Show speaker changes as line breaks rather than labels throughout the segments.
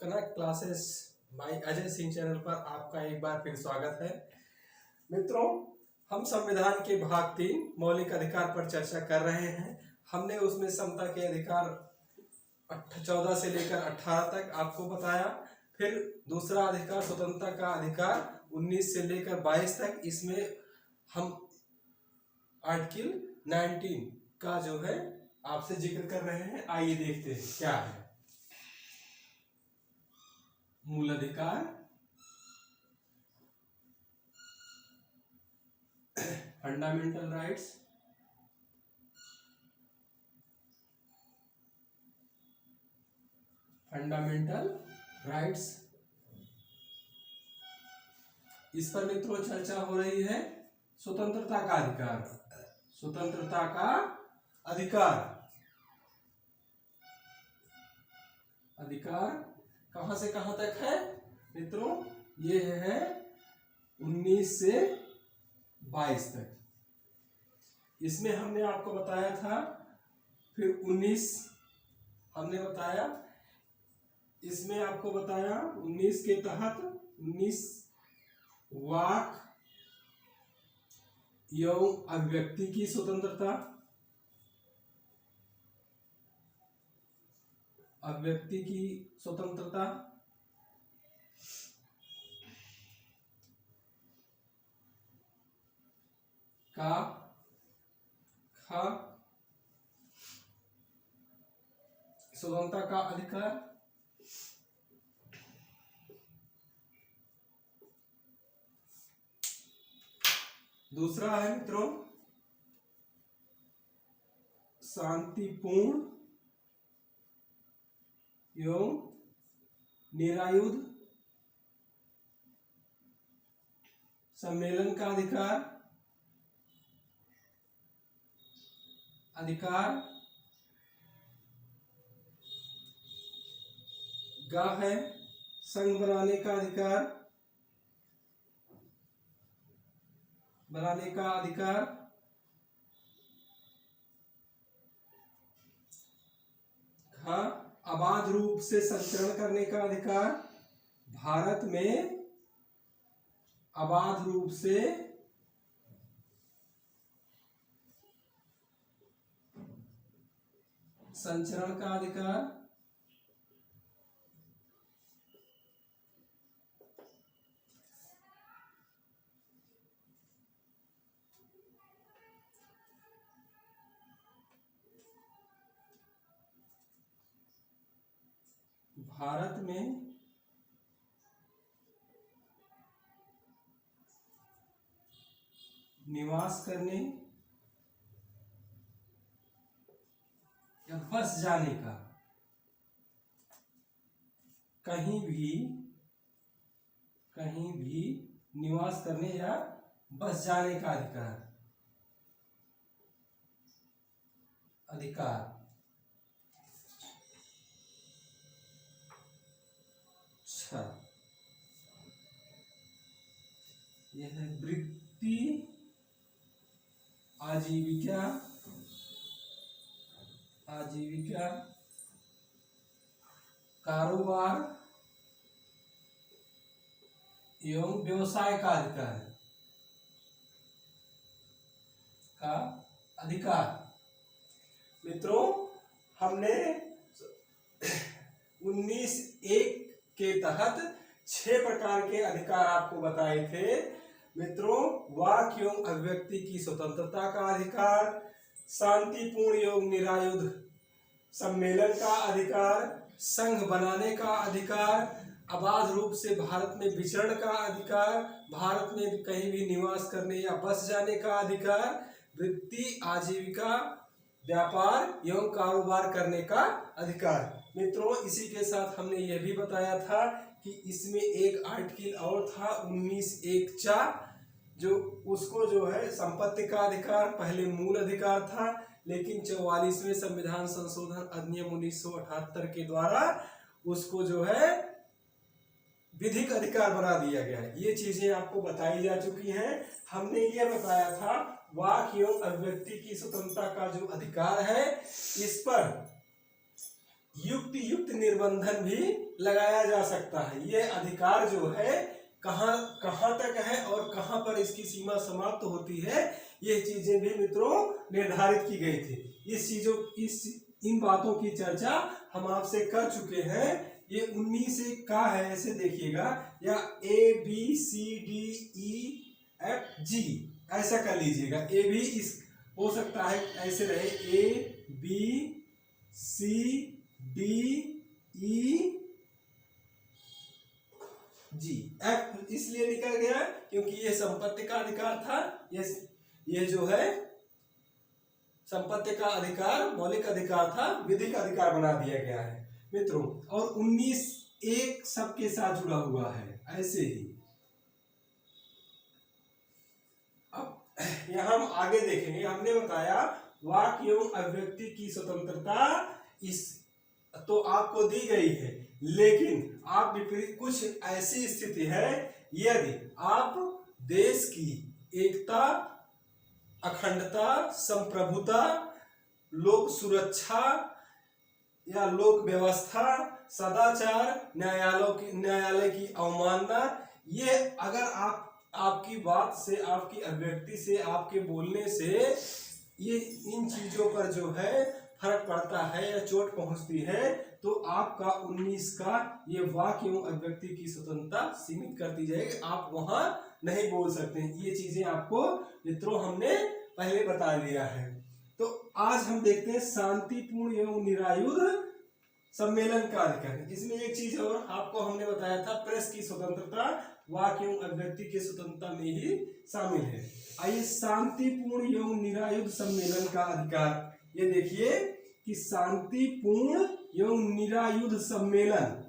Connect classes bye Ajay Singh channel पर आपका एक बार फिर स्वागत है। मित्रों, हम संविधान के भाग 3 मौलिक अधिकार पर चर्चा कर रहे हैं। हमने उसमें समता के अधिकार 14 से लेकर 18 तक आपको बताया। फिर दूसरा अधिकार स्वतंत्रता का अधिकार 19 से लेकर 22 तक। इसमें हम आर्टिकल 19 का जो है आपसे जिक्र कर रहे हैं। आइए देखते हैं क्या है। मूल अधिकार, फंडामेंटल राइट्स, इस पर मित्रों चर्चा हो रही है। स्वतंत्रता का अधिकार, स्वतंत्रता का अधिकार कहां से कहां तक है मित्रों? ये है 19 से 22 तक। इसमें हमने आपको बताया था, फिर 19 हमने बताया, इसमें आपको बताया 19 के तहत 19 वाक एवं अभिव्यक्ति की स्वतंत्रता, अभिव्यक्ति की स्वतंत्रता, का खा स्वतंत्रता का अधिकार, दूसरा है मित्रों शांतिपूर्ण एवं निरायुध सम्मेलन का अधिकार गा है संघ बनाने का अधिकार, हाँ अबाध रूप से संचरण करने का अधिकार, भारत में अबाध रूप से संचरण का अधिकार, भारत में निवास करने या बस जाने का, कहीं भी निवास करने या बस जाने का अधिकार। अच्छा, यह है वृत्ति, आजीविका, कारोबार एवं व्यवसाय का अधिकार। मित्रों, हमने 19(1) के तहत 6 प्रकार के अधिकार आपको बताए थे। मित्रों, वाक एवं अभिव्यक्ति की स्वतंत्रता का अधिकार, शांतिपूर्ण एवं निरायुध सम्मेलन का अधिकार, संघ बनाने का अधिकार, अबाध रूप से भारत में विचरण का अधिकार, भारत में कहीं भी निवास करने या बस जाने का अधिकार, वृत्ति, आजीविका, व्यापार एवं कारोबार करने का अधिकार। मित्रों, इसी के साथ हमने यह भी बताया था कि इसमें एक आर्टिकल और था 19(1)(4), जो उसको जो है संपत्ति का अधिकार पहले मूल अधिकार था, लेकिन 44वें संविधान संशोधन अधिनियम 1978 के द्वारा उसको जो है विधिक अधिकार बना दिया गया है। ये चीजें आपको बताई जा चुकी हैं। हमने ये बताया था वाक एवं अभिव्यक्ति की स्वतंत्रता का जो अधिकार है, इस पर युक्त युक्त निर्बंधन भी लगाया जा सकता है। ये अधिकार जो है कहाँ कहाँ तक है और कहाँ पर इसकी सीमा समाप्त होती है, ये चीजें भी मित्रों निर्धारित की गई थी। इन बातों की चर्चा हम आपसे कर चुके हैं। ये 19 एक का है, ऐसे देखिएगा, या ABCDEFG ऐसा कर लीजिएगा। ए भी इस हो सकता है ऐसे रहे, ABCDEG। F इसलिए निकल गया क्योंकि ये संपत्ति का अधिकार था। ये जो है संपत्ति का अधिकार मौलिक अधिकार था, विधिक अधिकार बना दिया गया है मित्रों। और 19 एक सबके साथ जुड़ा हुआ है ऐसे ही। अब यहां हम आगे देखेंगे। हमने बताया वाक्य एवं अभिव्यक्ति की स्वतंत्रता इस तो आपको दी गई है, लेकिन आप विपरीत कुछ ऐसी स्थिति है यदि आप देश की एकता, अखंडता, संप्रभुता, लोक सुरक्षा या लोक व्यवस्था, सदाचार, न्यायालय की अवमानना, ये अगर आपकी बात से, आपकी अभिव्यक्ति से, आपके बोलने से ये इन चीजों पर जो है फर्क पड़ता है या चोट पहुंचती है, तो आपका 19 का ये वाक्य एवं अभिव्यक्ति की स्वतंत्रता सीमित कर दी जाएगी। आप वहां नहीं बोल सकते। ये चीजें आपको मित्रों हमने पहले बता दिया है। तो आज हम देखते हैं शांतिपूर्ण एवं निरायुध सम्मेलन का अधिकार। इसमें एक चीज और आपको हमने बताया था, प्रेस की स्वतंत्रता वाक्य एवं अभिव्यक्ति की स्वतंत्रता में ही शामिल है। आइए शांतिपूर्ण एवं निरायुध सम्मेलन का अधिकार, ये देखिए कि शांतिपूर्ण एवं निरायुध सम्मेलन,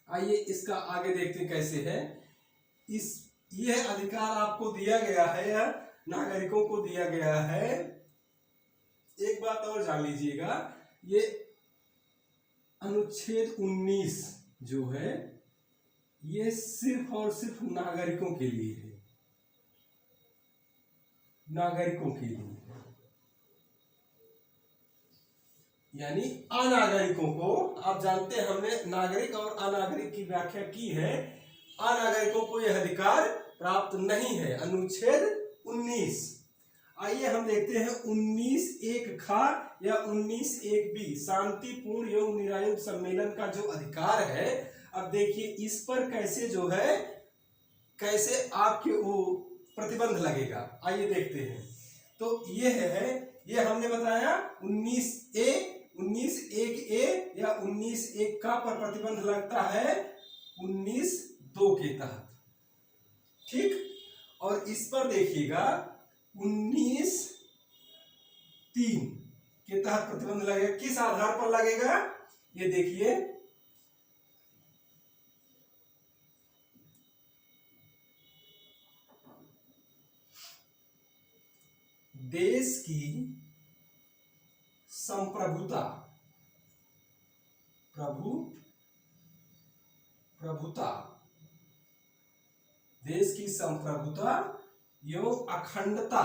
आइए इसका आगे देखते हैं कैसे है। यह अधिकार आपको दिया गया है या नागरिकों को दिया गया है। एक बात और जान लीजिएगा, ये अनुच्छेद 19 जो है ये सिर्फ और सिर्फ नागरिकों के लिए है, नागरिकों के लिए, यानी अनागरिकों को, आप जानते हैं हमने नागरिक और अनागरिक की व्याख्या की है। अनागरिकों को यह अधिकार प्राप्त नहीं है, अनुच्छेद 19। आइए हम देखते हैं 19(1) खा या 19(1) शांतिपूर्ण एवं निरायुध सम्मेलन का जो अधिकार है। अब देखिए इस पर कैसे जो है, कैसे आपके वो प्रतिबंध लगेगा, आइए देखते हैं। तो ये है, ये हमने बताया 19(1)(a) या 19(1) का पर प्रतिबंध लगता है 19(2) के तहत, ठीक। और इस पर देखिएगा 19(3) के तहत प्रतिबंध लगेगा। किस आधार पर लगेगा, ये देखिए, देश की संप्रभुता, प्रभुता, देश की संप्रभुता एवं अखंडता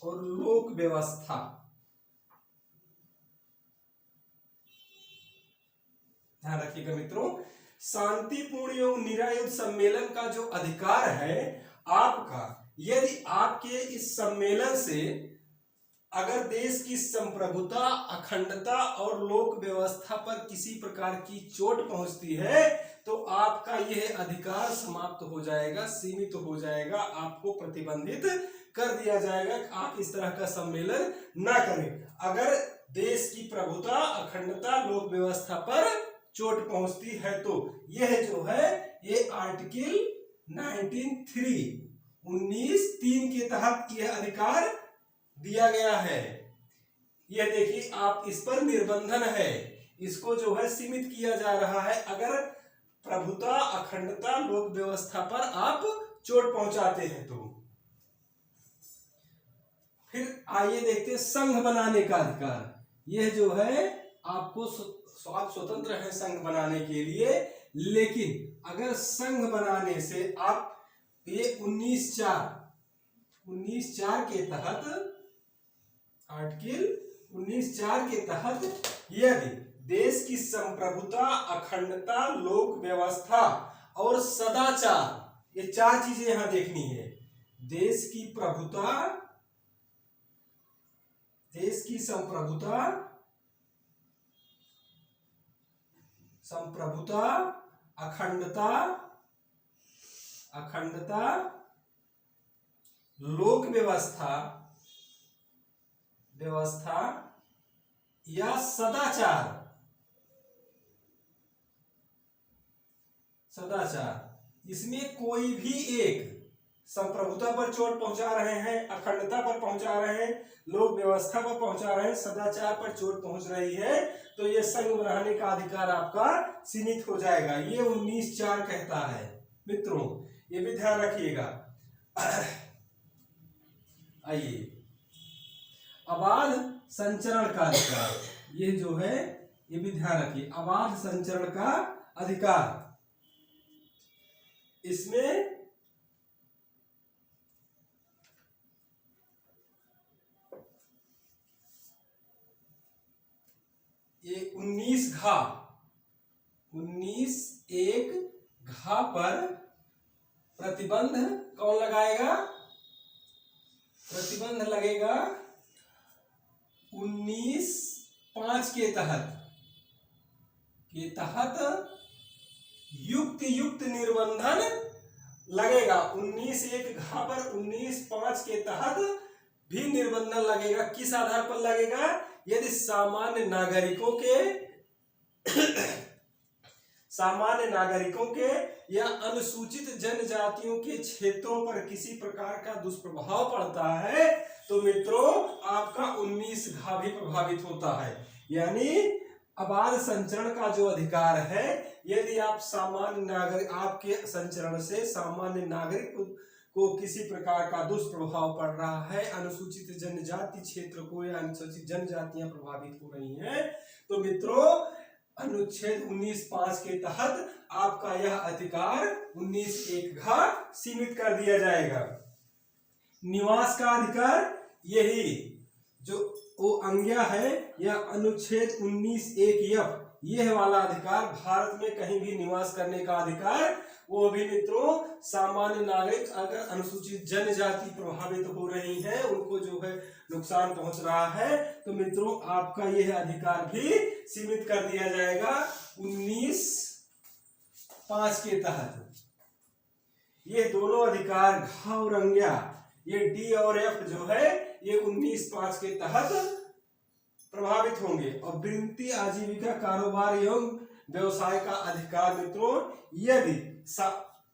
और लोक व्यवस्था, ध्यान रखिएगा मित्रों। शांतिपूर्ण एवं निरायुध सम्मेलन का जो अधिकार है आपका, यदि आपके इस सम्मेलन से अगर देश की संप्रभुता, अखंडता और लोक व्यवस्था पर किसी प्रकार की चोट पहुंचती है, तो आपका यह अधिकार समाप्त हो जाएगा, सीमित हो जाएगा, आपको प्रतिबंधित कर दिया जाएगा कि आप इस तरह का सम्मेलन ना करें। अगर देश की प्रभुता, अखंडता, लोक व्यवस्था पर चोट पहुंचती है तो यह जो है ये आर्टिकल 19(3) के तहत यह अधिकार दिया गया है। यह देखिए आप इस पर निर्बंधन है, इसको जो है सीमित किया जा रहा है अगर प्रभुता, अखंडता, लोक व्यवस्था पर आप चोट पहुंचाते हैं तो। फिर आइए देखते हैं संघ बनाने का अधिकार। यह जो है आपको आप स्वतंत्र है संघ बनाने के लिए, लेकिन अगर संघ बनाने से आप ये 19(4) 19(4) के तहत, आर्टिकल 19(4) के तहत यदि देश की संप्रभुता, अखंडता, लोक व्यवस्था और सदाचार, ये 4 चीजें यहां देखनी है। देश की प्रभुता, देश की संप्रभुता, अखंडता, लोक व्यवस्था या सदाचार, इसमें कोई भी एक संप्रभुता पर चोट पहुंचा रहे हैं, अखंडता पर पहुंचा रहे हैं, लोक व्यवस्था पर पहुंचा रहे हैं, सदाचार पर चोट पहुंच रही है, तो ये संघ बनाने का अधिकार आपका सीमित हो जाएगा। ये 19(4) कहता है। मित्रों ये भी ध्यान रखिएगा। आइए, अबाध संचरण का अधिकार, ये जो है ये भी ध्यान रखिए। अबाध संचरण का अधिकार, इसमें ये 19(1) पर प्रतिबंध कौन लगाएगा? प्रतिबंध लगेगा 19(5) के तहत युक्त निर्बंधन लगेगा। 19(1) पर 19(5) के तहत भी निर्बंधन लगेगा। किस आधार पर लगेगा? यदि सामान्य नागरिकों के या अनुसूचित जनजातियों के क्षेत्रों पर किसी प्रकार का दुष्प्रभाव पड़ता है, तो मित्रों आपका 19(घ भी प्रभावित होता है। यानी अबाध संचरण का जो अधिकार है, यदि आप सामान्य नागरिक, आपके संचरण से सामान्य नागरिक को किसी प्रकार का दुष्प्रभाव पड़ रहा है, अनुसूचित जनजाति क्षेत्र को या अनुसूचित जनजातियां प्रभावित हो रही हैं, तो मित्रों अनुच्छेद 19(5) के तहत आपका यह अधिकार 19(1) सीमित कर दिया जाएगा। निवास का अधिकार, यही जो वो अंग्या है, यह अनुच्छेद 19(1) यह वाला अधिकार, भारत में कहीं भी निवास करने का अधिकार, वो भी मित्रों सामान्य नागरिक, अगर अनुसूचित जनजाति प्रभावित हो रही है, उनको जो है नुकसान पहुंच रहा है, तो मित्रों आपका यह अधिकार भी सीमित कर दिया जाएगा 19(5) के तहत। ये दोनों अधिकार घ और अंग्या, ये डी और एफ जो है, ये 19(5) के तहत प्रभावित होंगे। और वृत्ति, आजीविका, कारोबार एवं व्यवसाय का अधिकार मित्रों, यदि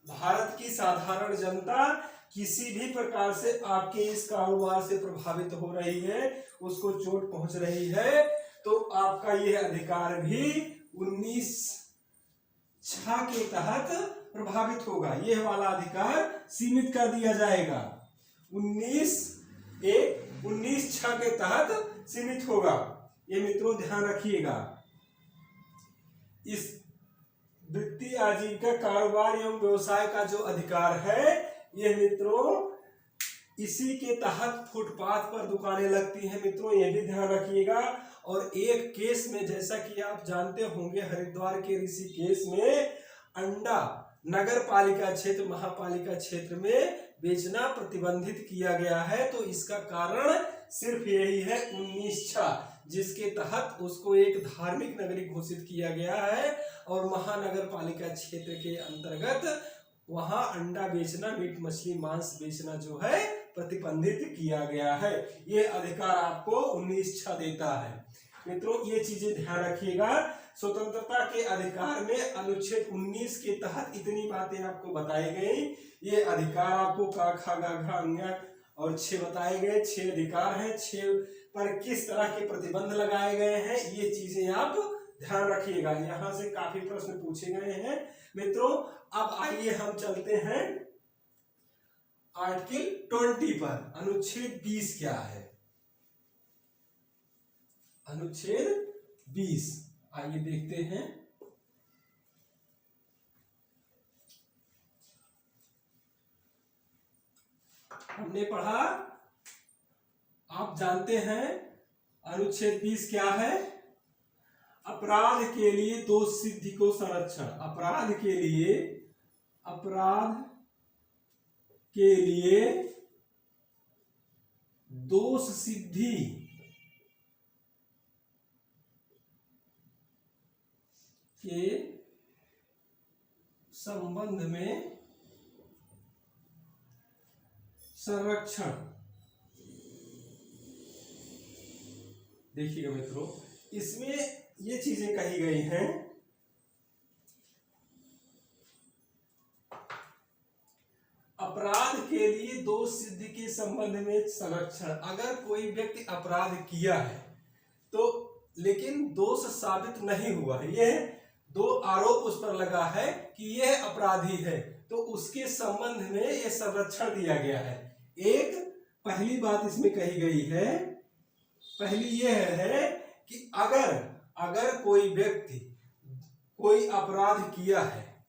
भारत की साधारण जनता किसी भी प्रकार से आपके इस कारोबार से प्रभावित हो रही है, उसको चोट पहुंच रही है, तो आपका यह अधिकार भी 19(6) के तहत प्रभावित होगा। यह वाला अधिकार सीमित कर दिया जाएगा। 19(6) के तहत सीमित होगा। ये मित्रों ध्यान रखिएगा। इस वृत्ति, आजीविका, कारोबार एवं व्यवसाय का जो अधिकार है, ये मित्रों इसी के तहत फुटपाथ पर दुकानें लगती हैं। मित्रों ये भी ध्यान रखिएगा। और एक केस में, जैसा कि आप जानते होंगे, हरिद्वार के ऋषिकेश में अंडा नगर पालिका क्षेत्र, महापालिका क्षेत्र में बेचना प्रतिबंधित किया गया है। तो इसका कारण सिर्फ यही है 19(6), जिसके तहत उसको एक धार्मिक नगरी घोषित किया गया है और महानगर पालिका क्षेत्र के अंतर्गत वहां अंडा बेचना, मीट मछली मांस बेचना जो है प्रतिबंधित किया गया है। ये अधिकार आपको 19(6) देता है। मित्रों ये चीजें ध्यान रखिएगा। स्वतंत्रता के अधिकार में अनुच्छेद 19 के तहत इतनी बातें आपको बताई गई। ये अधिकार आपको का, खा, गा, घा, अंग्या और 6 बताए गए। 6 अधिकार हैं, 6 पर किस तरह के प्रतिबंध लगाए गए हैं, ये चीजें आप ध्यान रखिएगा। यहाँ से काफी प्रश्न पूछे गए हैं। मित्रों अब आइए हम चलते हैं आर्टिकल 20 पर। अनुच्छेद 20 क्या है? अनुच्छेद 20 आइए देखते हैं। हमने पढ़ा, आप जानते हैं अनुच्छेद 20 क्या है? अपराध के लिए दोष सिद्धि को संरक्षण। अपराध के लिए दोष सिद्धि के संबंध में संरक्षण। देखिएगा मित्रों, इसमें ये चीजें कही गई हैं। अपराध के लिए दोष सिद्धि के संबंध में संरक्षण। अगर कोई व्यक्ति अपराध किया है तो लेकिन दोष साबित नहीं हुआ है, यह दो आरोप उस पर लगा है कि यह अपराधी है, तो उसके संबंध में यह संरक्षण दिया गया है। एक पहली बात इसमें कही गई है, पहली यह है कि अगर कोई व्यक्ति कोई अपराध किया है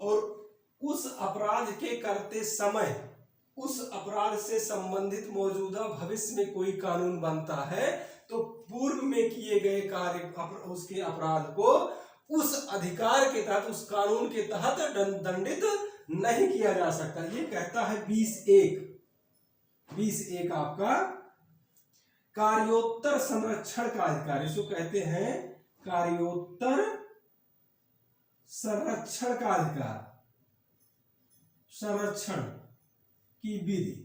और उस अपराध के करते समय उस अपराध से संबंधित मौजूदा भविष्य में कोई कानून बनता है, तो पूर्व में किए गए कार्य उसके अपराध को उस अधिकार के तहत, उस कानून के तहत दंडित नहीं किया जा सकता। ये कहता है 20(1) आपका कार्योत्तर संरक्षण का अधिकार। इसको कहते हैं कार्योत्तर संरक्षण का अधिकार, संरक्षण की विधि।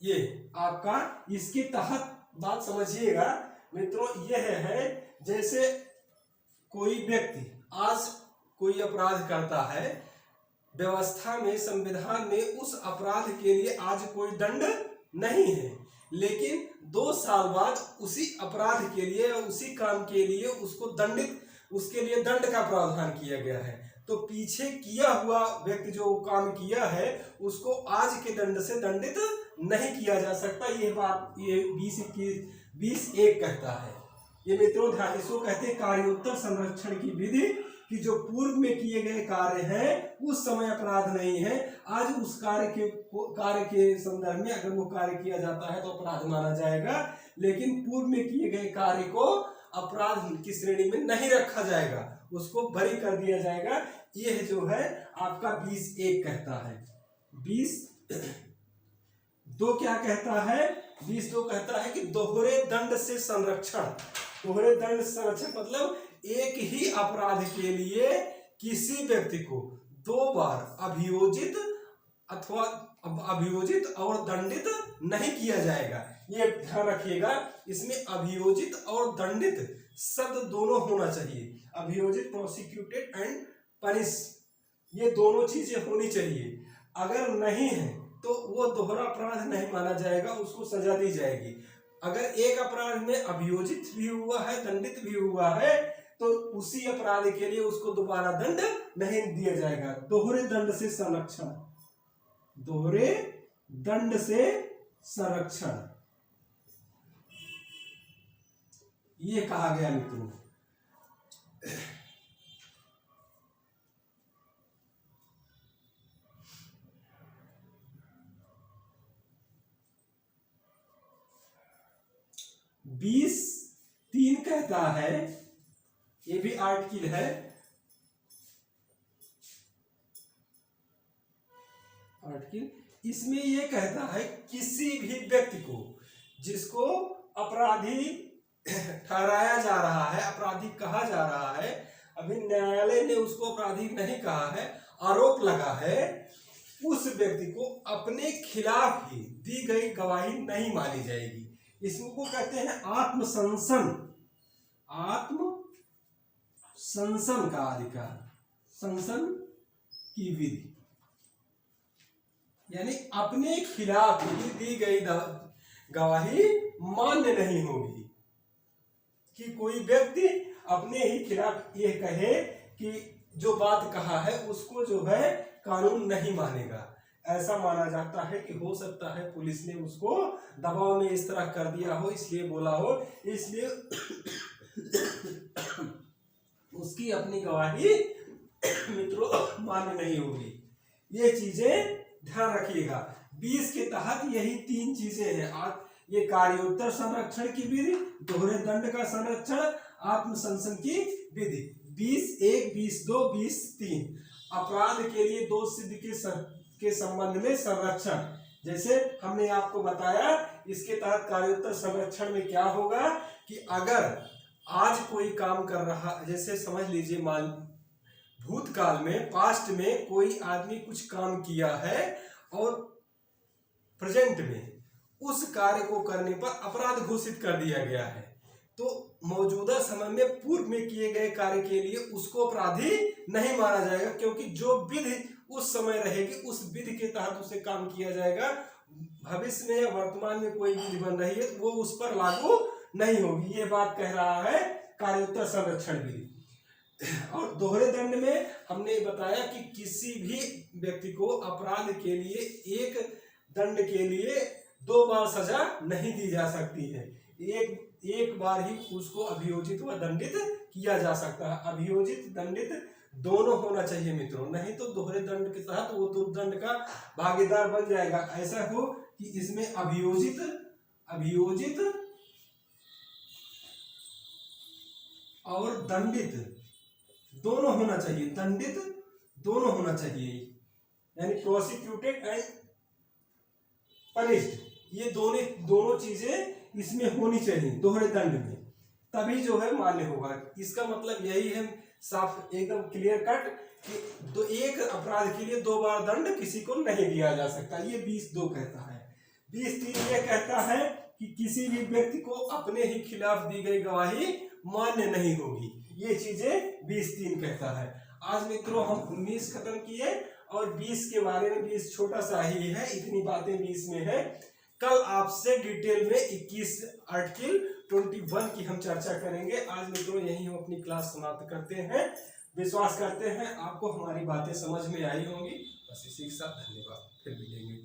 ये आपका इसके तहत बात समझिएगा मित्रों, यह है जैसे कोई व्यक्ति आज कोई अपराध करता है, व्यवस्था में, संविधान में उस अपराध के लिए आज कोई दंड नहीं है, लेकिन 2 साल बाद उसी अपराध के लिए, उसी काम के लिए उसके लिए दंड का प्रावधान किया गया है। तो पीछे किया हुआ व्यक्ति जो काम किया है उसको आज के दंड से दंडित नहीं किया जा सकता। ये बात ये 20(1) कहता है। ये मित्रों ध्यान, इसको कहते हैं कार्योत्तर संरक्षण की विधि, कि जो पूर्व में किए गए कार्य हैं उस समय अपराध नहीं है, आज उस कार्य के संदर्भ में अगर वो कार्य किया जाता है तो अपराध माना जाएगा, लेकिन पूर्व में किए गए कार्य को अपराध की श्रेणी में नहीं रखा जाएगा, उसको बरी कर दिया जाएगा। यह जो है आपका 20(1) कहता है। 20(2) क्या कहता है? 20(2) कहता है कि दोहरे दंड से संरक्षण। दोहरे दंड से संरक्षण मतलब एक ही अपराध के लिए किसी व्यक्ति को 2 बार अभियोजित और दंडित नहीं किया जाएगा। ये ध्यान रखिएगा, इसमें अभियोजित और दंडित शब्द दोनों होना चाहिए। अभियोजित, प्रोसिक्यूटेड एंड पनिश, ये दोनों चीजें होनी चाहिए। अगर नहीं है तो वो दोहरा अपराध नहीं माना जाएगा, उसको सजा दी जाएगी। अगर एक अपराध में अभियोजित भी हुआ है, दंडित भी हुआ है, तो उसी अपराध के लिए उसको दोबारा दंड नहीं दिया जाएगा। दोहरे दंड से संरक्षण, दोहरे दंड से संरक्षण ये कहा गया मित्रों। बीस 3 कहता है, ये भी आर्टिकल है, आर्टिकल इसमें ये कहता है किसी भी व्यक्ति को जिसको अपराधी ठहराया जा रहा है, अपराधी कहा जा रहा है, अभी न्यायालय ने उसको अपराधी नहीं कहा है, आरोप लगा है, उस व्यक्ति को अपने खिलाफ ही दी गई गवाही नहीं मानी जाएगी। इसको कहते हैं आत्मसंसन, आत्मसंसन का अधिकार, संसन की विधि, यानी अपने खिलाफ ही दी गई गवाही मान्य नहीं होगी। कि कोई व्यक्ति अपने ही खिलाफ ये कहे कि जो बात कहा है उसको जो है कानून नहीं मानेगा, ऐसा माना जाता है कि हो सकता है पुलिस ने उसको दबाव में इस तरह कर दिया हो, इसलिए बोला हो, इसलिए उसकी अपनी गवाही मित्रों मान्य नहीं होगी। ये चीजें ध्यान रखिएगा। 20 के तहत यही 3 चीजें हैं। आप ये कार्योत्तर संरक्षण की विधि, दोहरे दंड का संरक्षण, आत्मसंसन की विधि। 20(1), 20(2), 20(3) अपराध के लिए दोष सिद्ध के संबंध में संरक्षण। जैसे हमने आपको बताया, इसके तहत कार्योत्तर संरक्षण में क्या होगा कि अगर आज कोई काम कर रहा, जैसे समझ लीजिए मान भूतकाल में, पास्ट में कोई आदमी कुछ काम किया है और प्रेजेंट में उस कार्य को करने पर अपराध घोषित कर दिया गया है, तो मौजूदा समय में पूर्व में किए गए कार्य के लिए उसको अपराधी नहीं माना जाएगा, क्योंकि जो विधि उस समय रहेगी उस विधि के तहत उसे काम किया जाएगा। भविष्य में या वर्तमान में कोई विधि बन रही है वो उस पर लागू नहीं होगी। ये बात कह रहा है कार्योत्तर संरक्षण विधि। और दोहरे दंड में हमने बताया कि किसी भी व्यक्ति को अपराध के लिए एक दंड के लिए 2 बार सजा नहीं दी जा सकती है। एक बार ही उसको अभियोजित व दंडित किया जा सकता है। अभियोजित दंडित दोनों होना चाहिए मित्रों, नहीं तो दोहरे दंड के तहत वो तो दंड का भागीदार बन जाएगा। ऐसा हो कि इसमें अभियोजित और दंडित दोनों होना चाहिए, दंडित दोनों होना चाहिए, यानी प्रोसिक्यूटेड एंड पनिश्ड, ये दोनों चीजें इसमें होनी चाहिए दोहरे दंड में, तभी जो है मान्य होगा। इसका मतलब यही है, साफ एकदम क्लियर कट, कि एक अपराध के लिए 2 बार दंड किसी को नहीं दिया जा सकता। ये 20(2) कहता है। 20(3) ये कहता है कि किसी भी व्यक्ति को अपने ही खिलाफ दी गई गवाही मान्य नहीं होगी। ये चीजें 20(3) कहता है। आज मित्रों हम 19 खत्म किए और 20 के बारे में 20 छोटा सा ही है, इतनी बातें 20 में है। कल आपसे डिटेल में 21 आर्टिकल 21 की हम चर्चा करेंगे। आज मित्रों यही हम अपनी क्लास समाप्त करते हैं। विश्वास करते हैं आपको हमारी बातें समझ में आई होंगी। बस इसी के साथ धन्यवाद, फिर मिलेंगे।